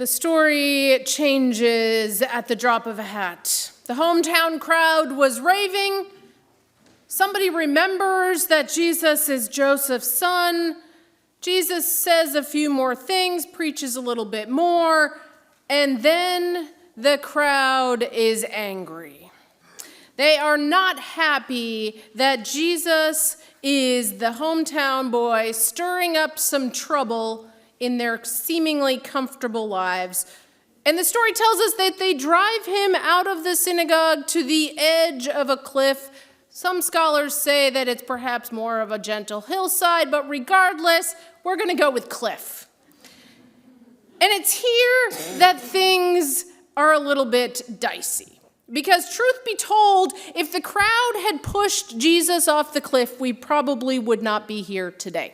The story changes at the drop of a hat. The hometown crowd was raving. Somebody remembers that Jesus is Joseph's son. Jesus says a few more things, preaches a little bit more, and then the crowd is angry. They are not happy that Jesus is the hometown boy stirring up some trouble in their seemingly comfortable lives. And the story tells us that they drive him out of the synagogue to the edge of a cliff. Some scholars say that it's perhaps more of a gentle hillside, but regardless, we're going to go with cliff. And it's here that things are a little bit dicey. Because truth be told, if the crowd had pushed Jesus off the cliff, we probably would not be here today.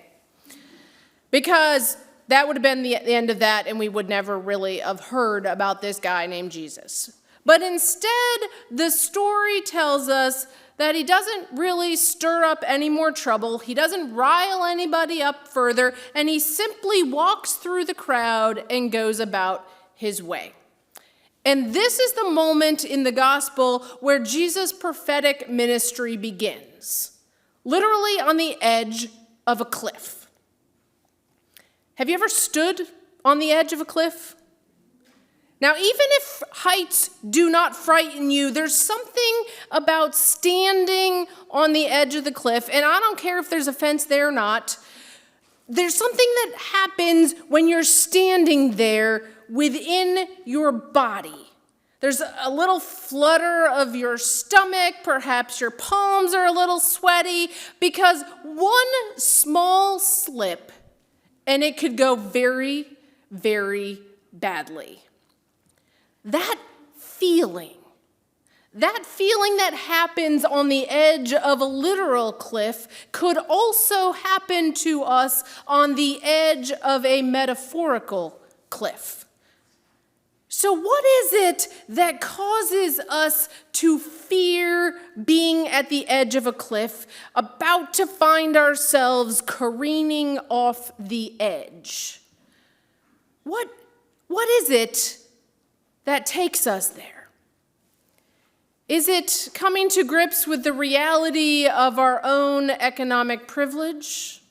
Because that would have been the end of that, and we would never really have heard about this guy named Jesus. But instead, the story tells us that he doesn't really stir up any more trouble. He doesn't rile anybody up further, and he simply walks through the crowd and goes about his way. And this is the moment in the gospel where Jesus' prophetic ministry begins, literally on the edge of a cliff. Have you ever stood on the edge of a cliff? Now, even if heights do not frighten you, there's something about standing on the edge of the cliff, and I don't care if there's a fence there or not. There's something that happens when you're standing there within your body. There's a little flutter of your stomach, perhaps your palms are a little sweaty, because one small slip and it could go very, very badly. That feeling that happens on the edge of a literal cliff could also happen to us on the edge of a metaphorical cliff. So what is it that causes us to fear being at the edge of a cliff, about to find ourselves careening off the edge? What is it that takes us there? Is it coming to grips with the reality of our own economic privilege?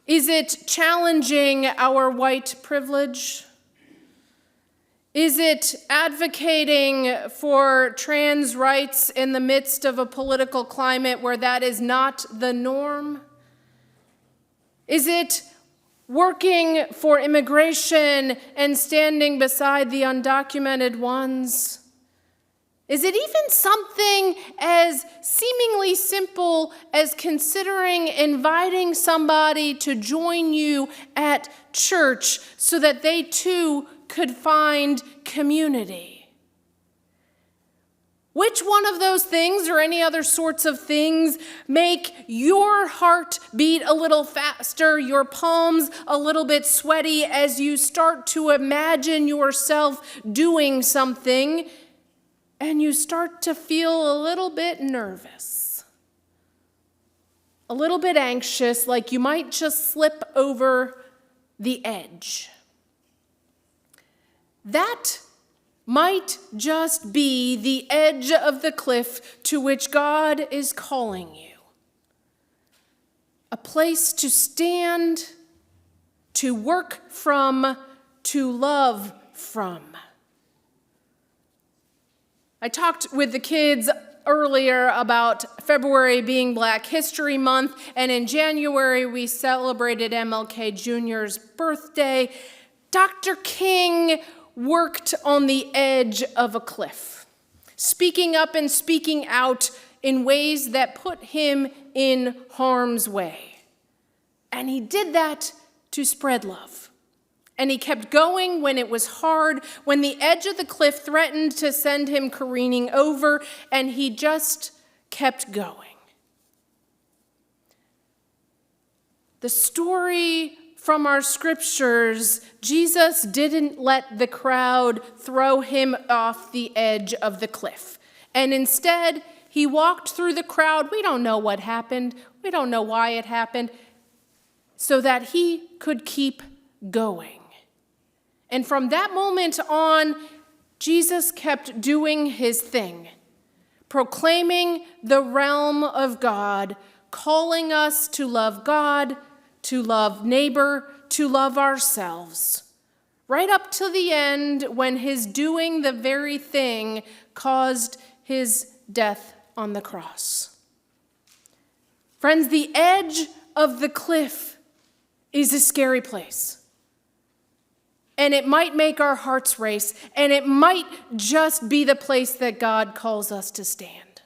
Is it challenging our white privilege? Is it advocating for trans rights in the midst of a political climate where that is not the norm? Is it working for immigration and standing beside the undocumented ones? Is it even something as seemingly simple as considering inviting somebody to join you at church so that they too could find community? Which one of those things or any other sorts of things make your heart beat a little faster, your palms a little bit sweaty as you start to imagine yourself doing something and you start to feel a little bit nervous, a little bit anxious, like you might just slip over the edge? That might just be the edge of the cliff to which God is calling you. A place to stand, to work from, to love from. I talked with the kids earlier about February being Black History Month, and in January we celebrated MLK Jr.'s birthday. Dr. King worked on the edge of a cliff, speaking up and speaking out in ways that put him in harm's way. And he did that to spread love. And he kept going when it was hard, when the edge of the cliff threatened to send him careening over, and he just kept going. The story from our scriptures, Jesus didn't let the crowd throw him off the edge of the cliff. And instead, he walked through the crowd. We don't know what happened. We don't know why it happened. So that he could keep going. And from that moment on, Jesus kept doing his thing, proclaiming the realm of God, calling us to love God, to love neighbor, to love ourselves, right up to the end when his doing the very thing caused his death on the cross. Friends, the edge of the cliff is a scary place. And it might make our hearts race, and it might just be the place that God calls us to stand.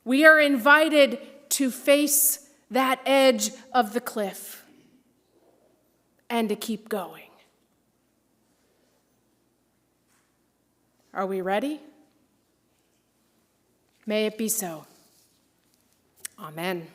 We are invited to face that edge of the cliff and to keep going. Are we ready? May it be so. Amen.